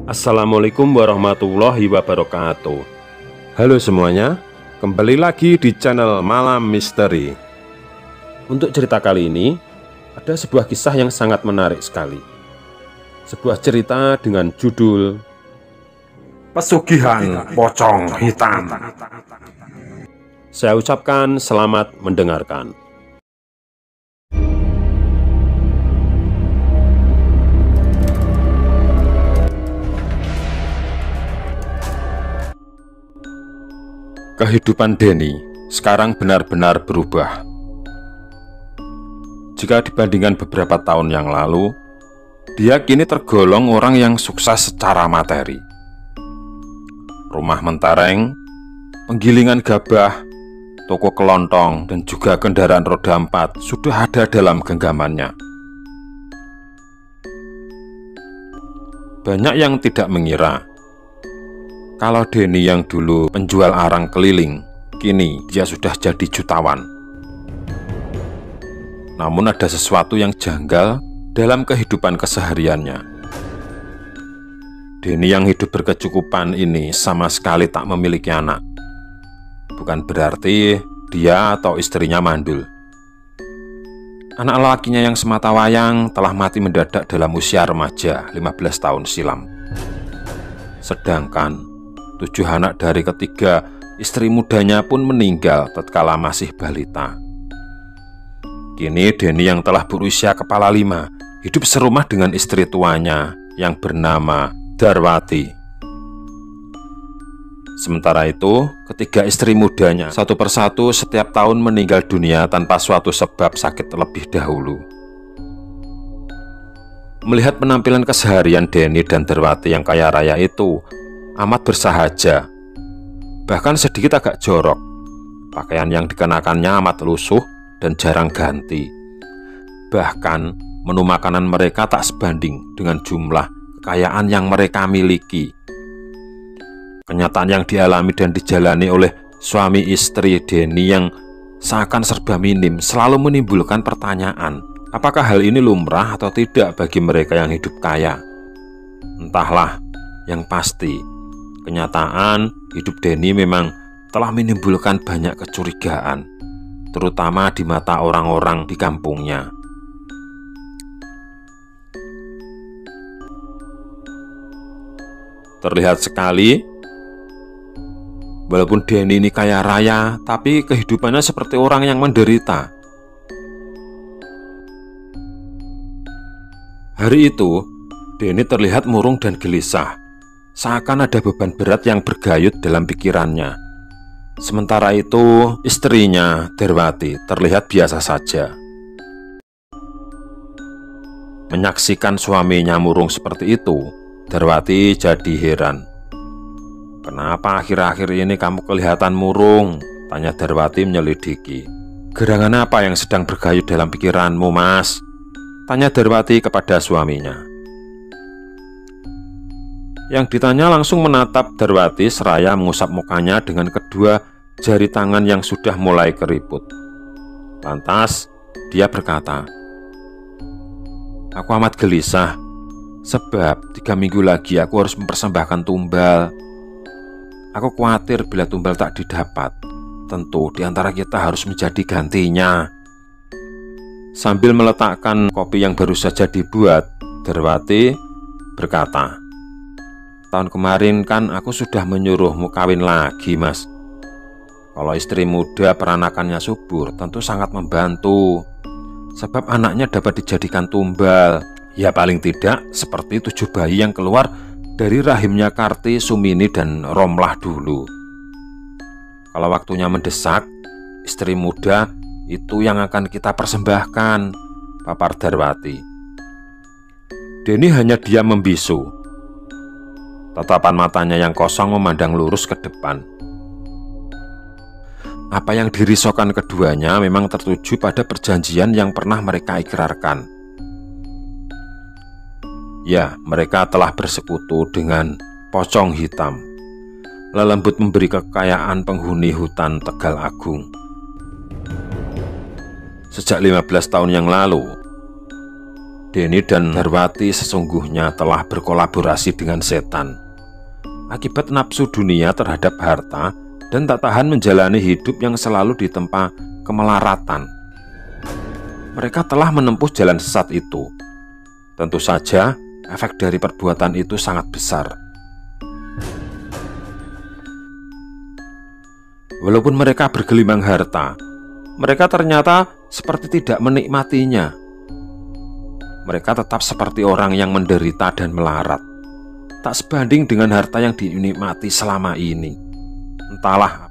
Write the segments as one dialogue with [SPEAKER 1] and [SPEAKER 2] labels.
[SPEAKER 1] Assalamualaikum warahmatullahi wabarakatuh. Halo semuanya, kembali lagi di channel Malam Misteri. Untuk cerita kali ini, ada sebuah kisah yang sangat menarik sekali. Sebuah cerita dengan judul
[SPEAKER 2] Pesugihan Pocong Hitam.
[SPEAKER 1] Saya ucapkan selamat mendengarkan. Kehidupan Denny sekarang benar-benar berubah. Jika dibandingkan beberapa tahun yang lalu, dia kini tergolong orang yang sukses secara materi. Rumah mentereng, penggilingan gabah, toko kelontong, dan juga kendaraan roda 4 sudah ada dalam genggamannya. Banyak yang tidak mengira kalau Denny yang dulu penjual arang keliling, kini dia sudah jadi jutawan. Namun ada sesuatu yang janggal dalam kehidupan kesehariannya. Denny yang hidup berkecukupan ini sama sekali tak memiliki anak. Bukan berarti dia atau istrinya mandul. Anak lelakinya yang sematawayang telah mati mendadak dalam usia remaja 15 tahun silam. Sedangkan 7 anak dari ketiga istri mudanya pun meninggal tatkala masih balita. Kini Denny yang telah berusia kepala 5 hidup serumah dengan istri tuanya yang bernama Darwati. Sementara itu, ketiga istri mudanya satu persatu setiap tahun meninggal dunia tanpa suatu sebab sakit terlebih dahulu. Melihat penampilan keseharian Denny dan Darwati yang kaya raya itu amat bersahaja, bahkan sedikit agak jorok. Pakaian yang dikenakannya amat lusuh dan jarang ganti. Bahkan menu makanan mereka tak sebanding dengan jumlah kekayaan yang mereka miliki. Kenyataan yang dialami dan dijalani oleh suami istri Denny yang seakan serba minim selalu menimbulkan pertanyaan, apakah hal ini lumrah atau tidak bagi mereka yang hidup kaya? Entahlah, yang pasti kenyataan hidup Denny memang telah menimbulkan banyak kecurigaan, terutama di mata orang-orang di kampungnya. Terlihat sekali, walaupun Denny ini kaya raya, tapi kehidupannya seperti orang yang menderita. Hari itu, Denny terlihat murung dan gelisah, seakan ada beban berat yang bergayut dalam pikirannya. Sementara itu, istrinya, Darwati, terlihat biasa saja. Menyaksikan suaminya murung seperti itu, Darwati jadi heran. "Kenapa akhir-akhir ini kamu kelihatan murung?" tanya Darwati menyelidiki. "Gerangan apa yang sedang bergayut dalam pikiranmu, Mas?" tanya Darwati kepada suaminya. Yang ditanya langsung menatap Darwati seraya mengusap mukanya dengan kedua jari tangan yang sudah mulai keriput. Lantas dia berkata, "Aku amat gelisah, sebab 3 minggu lagi aku harus mempersembahkan tumbal. Aku khawatir bila tumbal tak didapat, tentu di antara kita harus menjadi gantinya." Sambil meletakkan kopi yang baru saja dibuat, Darwati berkata, "Tahun kemarin kan aku sudah menyuruhmu kawin lagi, Mas. Kalau istri muda peranakannya subur tentu sangat membantu, sebab anaknya dapat dijadikan tumbal. Ya paling tidak seperti 7 bayi yang keluar dari rahimnya Karti, Sumini, dan Romlah dulu. Kalau waktunya mendesak, istri muda itu yang akan kita persembahkan," papar Darwati. Denny hanya diam membisu. Tatapan matanya yang kosong memandang lurus ke depan. Apa yang dirisaukan keduanya memang tertuju pada perjanjian yang pernah mereka ikrarkan. Ya, mereka telah bersekutu dengan pocong hitam, lelembut memberi kekayaan penghuni hutan Tegal Agung. Sejak 15 tahun yang lalu, Denny dan Darwati sesungguhnya telah berkolaborasi dengan setan. Akibat nafsu dunia terhadap harta dan tak tahan menjalani hidup yang selalu ditempa kemelaratan, mereka telah menempuh jalan sesat itu. Tentu saja, efek dari perbuatan itu sangat besar. Walaupun mereka bergelimang harta, mereka ternyata seperti tidak menikmatinya. Mereka tetap seperti orang yang menderita dan melarat, tak sebanding dengan harta yang dinikmati selama ini. Entahlah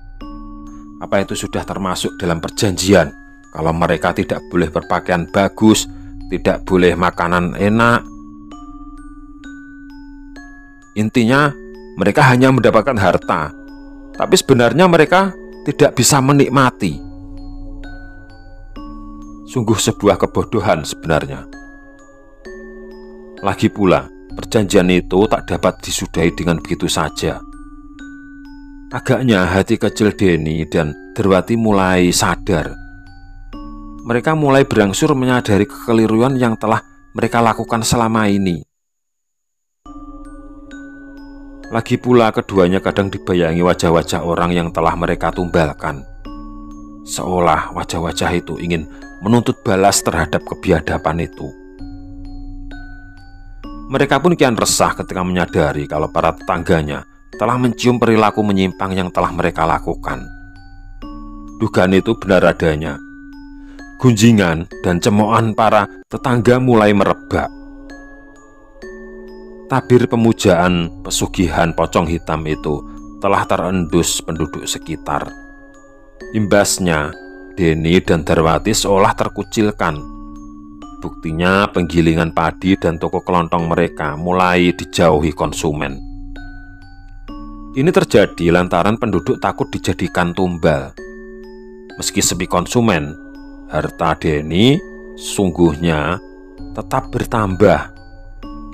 [SPEAKER 1] apa itu sudah termasuk dalam perjanjian. Kalau mereka tidak boleh berpakaian bagus, tidak boleh makanan enak. Intinya mereka hanya mendapatkan harta, tapi sebenarnya mereka tidak bisa menikmati. Sungguh sebuah kebodohan sebenarnya. Lagi pula, perjanjian itu tak dapat disudahi dengan begitu saja. Agaknya hati kecil Denny dan Darwati mulai sadar. Mereka mulai berangsur menyadari kekeliruan yang telah mereka lakukan selama ini. Lagi pula keduanya kadang dibayangi wajah-wajah orang yang telah mereka tumbalkan. Seolah wajah-wajah itu ingin menuntut balas terhadap kebiadaban itu. Mereka pun kian resah ketika menyadari kalau para tetangganya telah mencium perilaku menyimpang yang telah mereka lakukan. Dugaan itu benar adanya. Gunjingan dan cemoohan para tetangga mulai merebak. Tabir pemujaan pesugihan pocong hitam itu telah terendus penduduk sekitar. Imbasnya, Denny dan Darwati seolah terkucilkan. Buktinya penggilingan padi dan toko kelontong mereka mulai dijauhi konsumen. Ini terjadi lantaran penduduk takut dijadikan tumbal. Meski sepi konsumen, harta Denny sungguhnya tetap bertambah.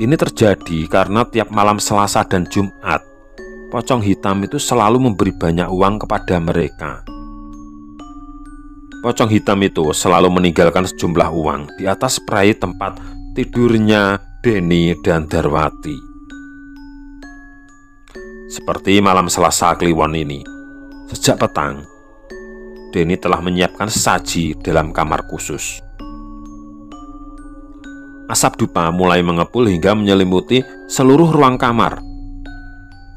[SPEAKER 1] Ini terjadi karena tiap malam Selasa dan Jumat, pocong hitam itu selalu memberi banyak uang kepada mereka. Pocong hitam itu selalu meninggalkan sejumlah uang di atas prai tempat tidurnya Denny dan Darwati. Seperti malam Selasa Kliwon ini, sejak petang, Denny telah menyiapkan sesaji dalam kamar khusus. Asap dupa mulai mengepul hingga menyelimuti seluruh ruang kamar.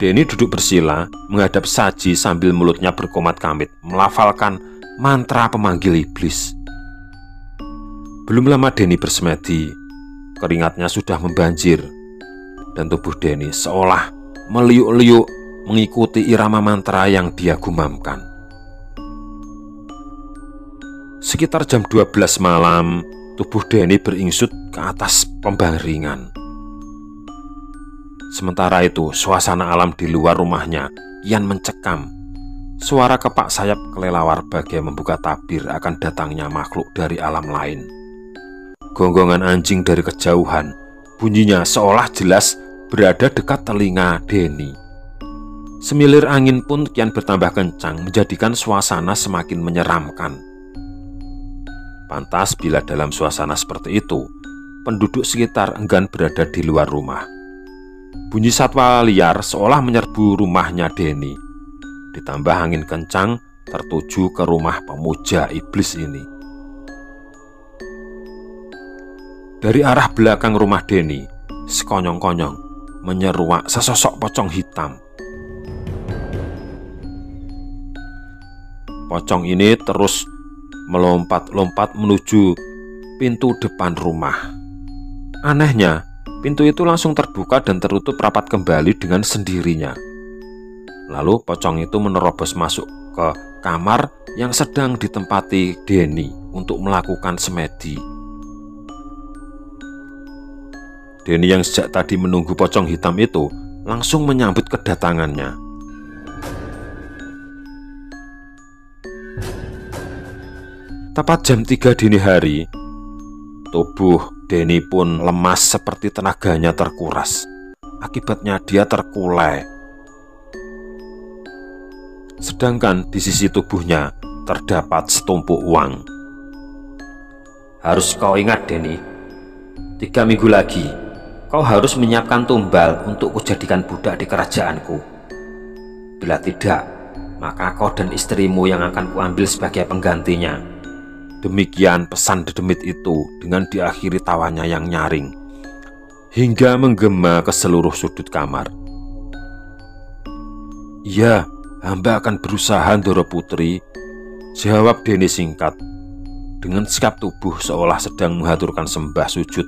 [SPEAKER 1] Denny duduk bersila menghadap saji sambil mulutnya berkomat-kamit melafalkan mantra pemanggil iblis. Belum lama Denny bersemedi, keringatnya sudah membanjir, dan tubuh Denny seolah meliuk-liuk mengikuti irama mantra yang dia gumamkan. Sekitar jam 12 malam, tubuh Denny beringsut ke atas pembaringan. Sementara itu, suasana alam di luar rumahnya kian mencekam. Suara kepak sayap kelelawar bagai membuka tabir akan datangnya makhluk dari alam lain. Gonggongan anjing dari kejauhan, bunyinya seolah jelas berada dekat telinga Denny. Semilir angin pun kian bertambah kencang, menjadikan suasana semakin menyeramkan. Pantas bila dalam suasana seperti itu, penduduk sekitar enggan berada di luar rumah. Bunyi satwa liar seolah menyerbu rumahnya Denny. Ditambah angin kencang tertuju ke rumah pemuja iblis ini. Dari arah belakang rumah Denny, sekonyong-konyong menyeruak sesosok pocong hitam. Pocong ini terus melompat-lompat menuju pintu depan rumah. Anehnya, pintu itu langsung terbuka dan tertutup rapat kembali dengan sendirinya. Lalu pocong itu menerobos masuk ke kamar yang sedang ditempati Denny untuk melakukan semedi. Denny yang sejak tadi menunggu pocong hitam itu langsung menyambut kedatangannya. Tepat jam 3 dini hari, tubuh Denny pun lemas seperti tenaganya terkuras. Akibatnya dia terkulai. Sedangkan di sisi tubuhnya terdapat setumpuk uang.
[SPEAKER 2] Harus kau ingat, Denny,
[SPEAKER 3] 3 minggu lagi, kau harus menyiapkan tumbal untuk kujadikan budak di kerajaanku. Bila tidak, maka kau dan istrimu yang akan kuambil sebagai penggantinya."
[SPEAKER 1] Demikian pesan dedemit itu dengan diakhiri tawanya yang nyaring hingga menggema ke seluruh sudut kamar. "Iya, hamba akan berusaha, Ndoro Putri," jawab Deni singkat dengan sikap tubuh seolah sedang mengaturkan sembah sujud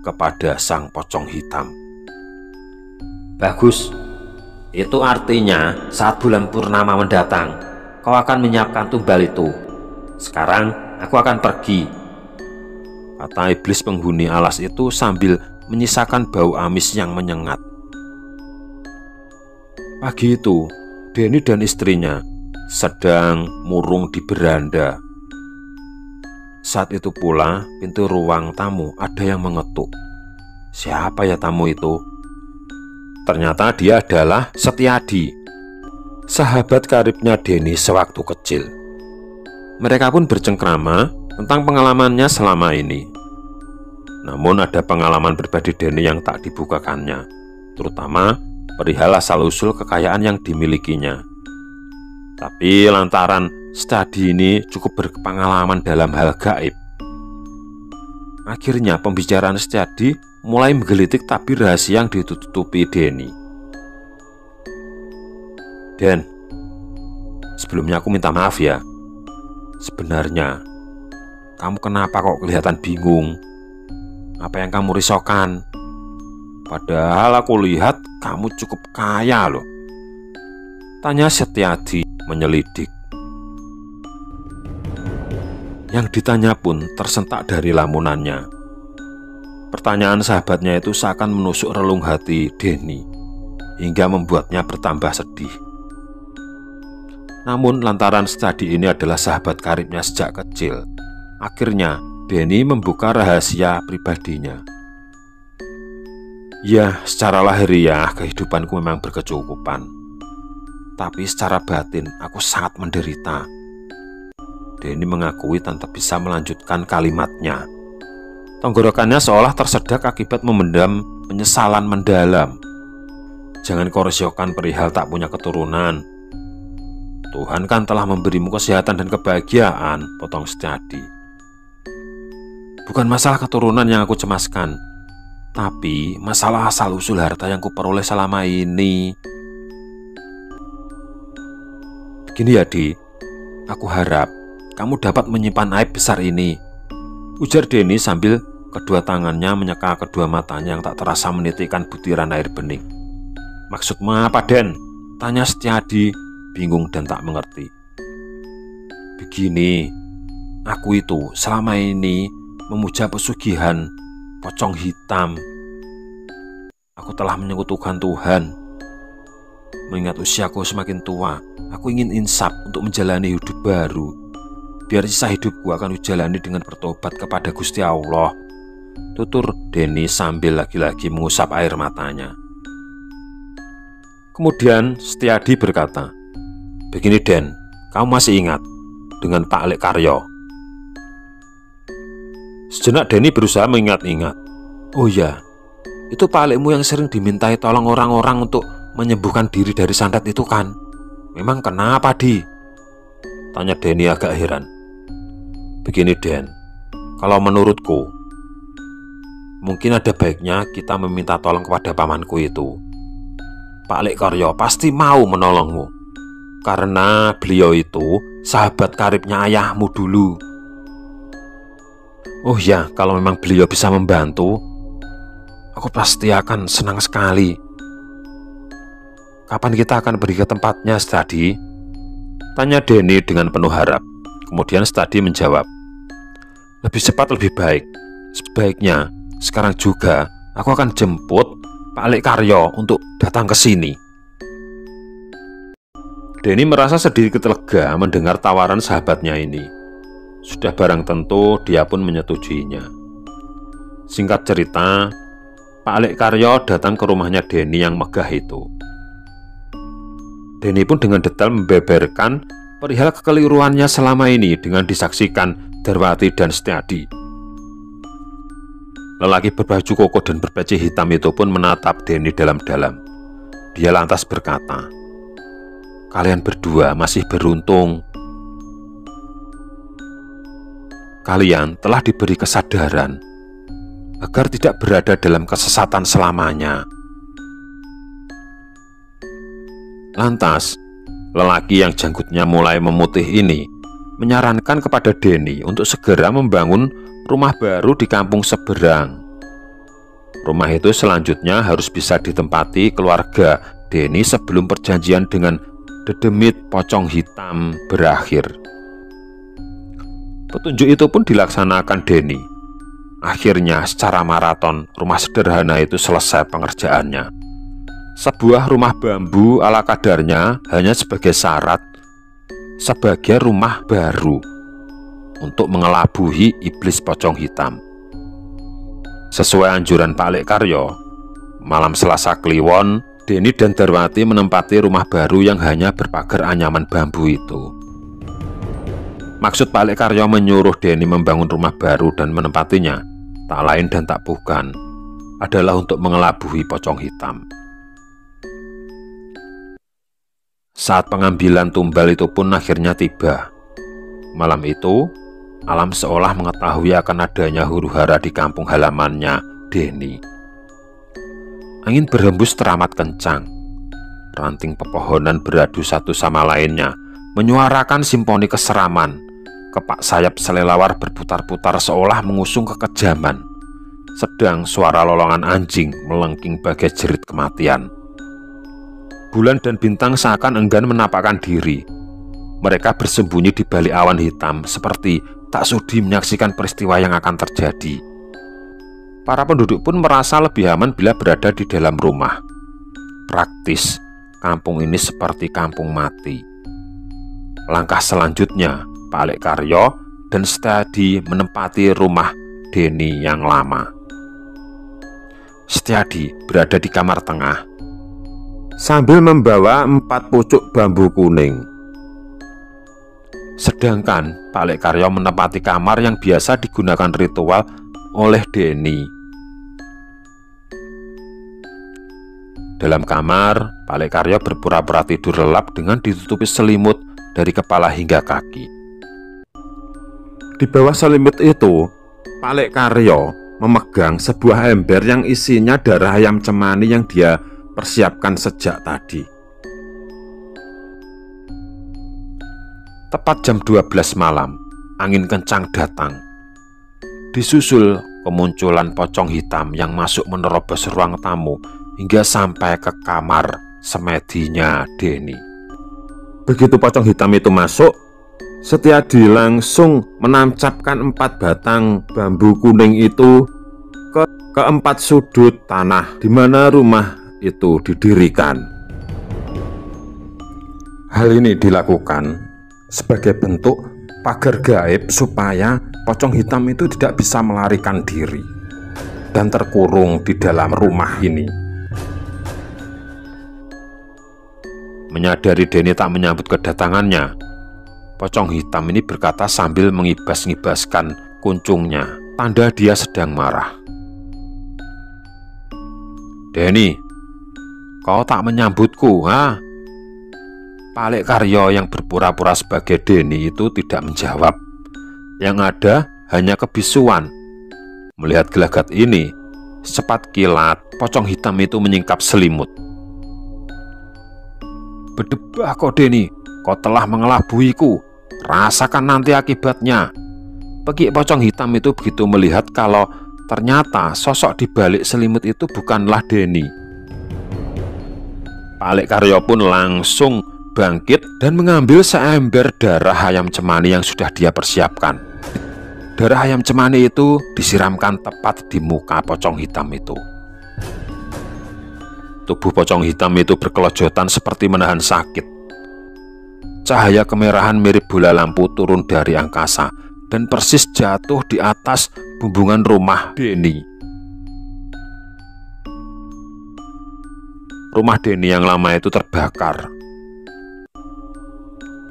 [SPEAKER 1] kepada sang pocong hitam.
[SPEAKER 3] "Bagus. Itu artinya saat bulan purnama mendatang, kau akan menyiapkan tumbal itu. Sekarang aku akan pergi,"
[SPEAKER 1] kata iblis penghuni alas itu sambil menyisakan bau amis yang menyengat. Pagi itu, Deni dan istrinya sedang murung di beranda. Saat itu pula pintu ruang tamu ada yang mengetuk. Siapa ya tamu itu? Ternyata dia adalah Setiadi, sahabat karibnya Deni sewaktu kecil. Mereka pun bercengkrama tentang pengalamannya selama ini. Namun ada pengalaman pribadi Deni yang tak dibukakannya, terutama perihal asal-usul kekayaan yang dimilikinya. Tapi lantaran Setiadi ini cukup berpengalaman dalam hal gaib, akhirnya pembicaraan Setiadi mulai menggelitik tabir rahasia yang ditutupi Deni. "Den, sebelumnya aku minta maaf ya. Sebenarnya kamu kenapa kok kelihatan bingung? Apa yang kamu risaukan? Padahal aku lihat kamu cukup kaya loh," tanya Setiadi menyelidik. Yang ditanya pun tersentak dari lamunannya. Pertanyaan sahabatnya itu seakan menusuk relung hati Deni hingga membuatnya bertambah sedih. Namun lantaran Setiadi ini adalah sahabat karibnya sejak kecil, akhirnya Deni membuka rahasia pribadinya. "Ya, secara lahiriah kehidupanku memang berkecukupan, tapi secara batin aku sangat menderita." Deni mengakui tanpa bisa melanjutkan kalimatnya. Tenggorokannya seolah tersedak akibat memendam penyesalan mendalam. "Jangan kau risaukan perihal tak punya keturunan. Tuhan kan telah memberimu kesehatan dan kebahagiaan," potong Setiadi. "Bukan masalah keturunan yang aku cemaskan, tapi masalah asal-usul harta yang kuperoleh selama ini. Begini ya, Di, aku harap kamu dapat menyimpan aib besar ini," ujar Deni sambil kedua tangannya menyeka kedua matanya yang tak terasa menitikkan butiran air bening. "Maksudmu apa, Den?" tanya Setiadi, bingung dan tak mengerti. "Begini, aku itu selama ini memuja pesugihan pocong hitam. Aku telah menyekutukan Tuhan. Mengingat usiaku semakin tua, aku ingin insaf untuk menjalani hidup baru. Biar sisa hidupku akan kujalani dengan bertobat kepada Gusti Allah," tutur Deni sambil lagi-lagi mengusap air matanya. Kemudian Setiadi berkata, "Begini Den, kamu masih ingat dengan Pak Lek Karyo?" Sejenak Deni berusaha mengingat-ingat. "Oh ya, itu Pak Lekmu yang sering dimintai tolong orang-orang untuk menyembuhkan diri dari santet itu kan? Memang kenapa, Di?" tanya Deni agak heran. "Begini Den, kalau menurutku, mungkin ada baiknya kita meminta tolong kepada pamanku itu. Pak Lek Karyo pasti mau menolongmu, karena beliau itu sahabat karibnya ayahmu dulu." "Oh ya, kalau memang beliau bisa membantu, aku pasti akan senang sekali. Kapan kita akan pergi ke tempatnya, Setiadi?" tanya Deni dengan penuh harap. Kemudian Setiadi menjawab, "Lebih cepat lebih baik. Sebaiknya sekarang juga aku akan jemput Pak Lek Karyo untuk datang ke sini." Deni merasa sedikit lega mendengar tawaran sahabatnya ini. Sudah barang tentu dia pun menyetujuinya. Singkat cerita, Pak Lek Karyo datang ke rumahnya Deni yang megah itu. Deni pun dengan detail membeberkan perihal kekeliruannya selama ini dengan disaksikan Darwati dan Setiadi. Lelaki berbaju koko dan berpeci hitam itu pun menatap Denny dalam-dalam. Dia lantas berkata, "Kalian berdua masih beruntung. Kalian telah diberi kesadaran agar tidak berada dalam kesesatan selamanya." Lantas, lelaki yang janggutnya mulai memutih ini menyarankan kepada Denny untuk segera membangun rumah baru di kampung seberang. Rumah itu selanjutnya harus bisa ditempati keluarga Denny sebelum perjanjian dengan dedemit pocong hitam berakhir. Petunjuk itu pun dilaksanakan Denny. Akhirnya secara maraton rumah sederhana itu selesai pengerjaannya. Sebuah rumah bambu ala kadarnya hanya sebagai syarat sebagai rumah baru untuk mengelabuhi iblis pocong hitam. Sesuai anjuran Pak Lek Karyo, malam Selasa Kliwon, Denny dan Darwati menempati rumah baru yang hanya berpagar anyaman bambu itu. Maksud Pak Lek Karyo menyuruh Denny membangun rumah baru dan menempatinya tak lain dan tak bukan adalah untuk mengelabuhi pocong hitam. Saat pengambilan tumbal itu pun akhirnya tiba. Malam itu, alam seolah mengetahui akan adanya huru-hara di kampung halamannya Denny. Angin berhembus teramat kencang. Ranting pepohonan beradu satu sama lainnya, menyuarakan simfoni keseraman. Kepak sayap selelawar berputar-putar seolah mengusung kekejaman. Sedang suara lolongan anjing melengking bagai jerit kematian. Bulan dan bintang seakan enggan menampakkan diri. Mereka bersembunyi di balik awan hitam seperti tak sudi menyaksikan peristiwa yang akan terjadi. Para penduduk pun merasa lebih aman bila berada di dalam rumah. Praktis, kampung ini seperti kampung mati. Langkah selanjutnya, Pak Lek Karyo dan Setiadi menempati rumah Denny yang lama. Setiadi berada di kamar tengah sambil membawa 4 pucuk bambu kuning. Sedangkan Pak Lek Karyo menempati kamar yang biasa digunakan ritual oleh Denny. Dalam kamar, Pak Lek Karyo berpura-pura tidur lelap dengan ditutupi selimut dari kepala hingga kaki. Di bawah selimut itu, Pak Lek Karyo memegang sebuah ember yang isinya darah ayam cemani yang dia persiapkan sejak tadi. Tepat jam 12 malam, angin kencang datang. Disusul kemunculan pocong hitam yang masuk menerobos ruang tamu hingga sampai ke kamar semedinya Denny. Begitu pocong hitam itu masuk, Setiadi langsung menancapkan 4 batang bambu kuning itu ke keempat sudut tanah di mana rumah itu didirikan. Hal ini dilakukan sebagai bentuk pagar gaib supaya pocong hitam itu tidak bisa melarikan diri dan terkurung di dalam rumah ini. Menyadari Denny tak menyambut kedatangannya, pocong hitam ini berkata sambil mengibas-ngibaskan kuncungnya, tanda dia sedang marah. "Denny, kau tak menyambutku, ha?" Pak Lek Karyo yang berpura-pura sebagai Denny itu tidak menjawab. Yang ada hanya kebisuan. Melihat gelagat ini, secepat kilat pocong hitam itu menyingkap selimut. "Berdebah kau Denny, kau telah mengelabuiku. Rasakan nanti akibatnya." Pekik pocong hitam itu begitu melihat kalau ternyata sosok di balik selimut itu bukanlah Denny. Pak Lek Karyo pun langsung bangkit dan mengambil seember darah ayam cemani yang sudah dia persiapkan. Darah ayam cemani itu disiramkan tepat di muka pocong hitam itu. Tubuh pocong hitam itu berkelojotan seperti menahan sakit. Cahaya kemerahan mirip bola lampu turun dari angkasa dan persis jatuh di atas bumbungan rumah Denny. Rumah Denny yang lama itu terbakar.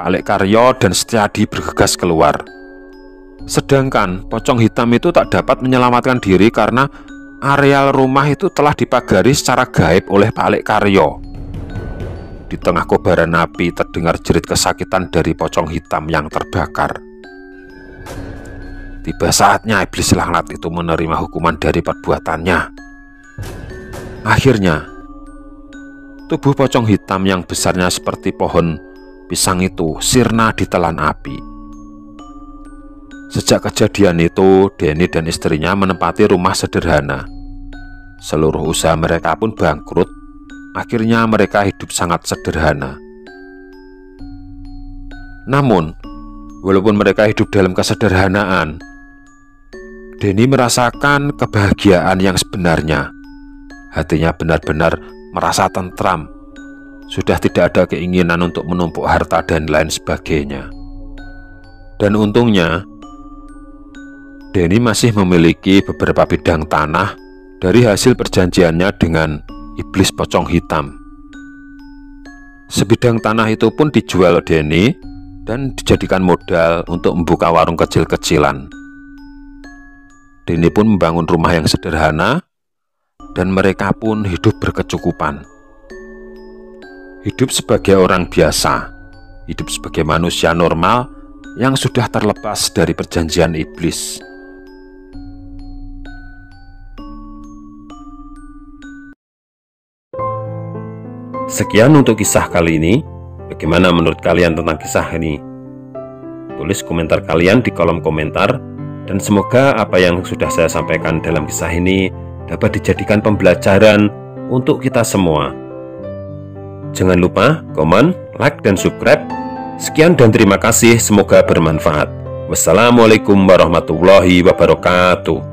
[SPEAKER 1] Pak Lek Karyo dan Setiadi bergegas keluar. Sedangkan pocong hitam itu tak dapat menyelamatkan diri karena areal rumah itu telah dipagari secara gaib oleh Pak Lek Karyo. Di tengah kobaran api terdengar jerit kesakitan dari pocong hitam yang terbakar. Tiba saatnya iblis laknat itu menerima hukuman dari perbuatannya. Akhirnya, tubuh pocong hitam yang besarnya seperti pohon pisang itu sirna ditelan api. Sejak kejadian itu, Denny dan istrinya menempati rumah sederhana. Seluruh usaha mereka pun bangkrut. Akhirnya mereka hidup sangat sederhana. Namun, walaupun mereka hidup dalam kesederhanaan, Denny merasakan kebahagiaan yang sebenarnya. Hatinya benar-benar merasa tentram. Sudah tidak ada keinginan untuk menumpuk harta dan lain sebagainya. Dan untungnya, Denny masih memiliki beberapa bidang tanah dari hasil perjanjiannya dengan iblis pocong hitam. Sebidang tanah itu pun dijual Denny dan dijadikan modal untuk membuka warung kecil-kecilan. Denny pun membangun rumah yang sederhana dan mereka pun hidup berkecukupan. Hidup sebagai orang biasa, hidup sebagai manusia normal yang sudah terlepas dari perjanjian iblis.
[SPEAKER 2] Sekian untuk kisah kali ini. Bagaimana menurut kalian tentang kisah ini? Tulis komentar kalian di kolom komentar. Dan semoga apa yang sudah saya sampaikan dalam kisah ini dapat dijadikan pembelajaran untuk kita semua. Jangan lupa komen, like, dan subscribe. Sekian dan terima kasih, semoga bermanfaat. Wassalamualaikum warahmatullahi wabarakatuh.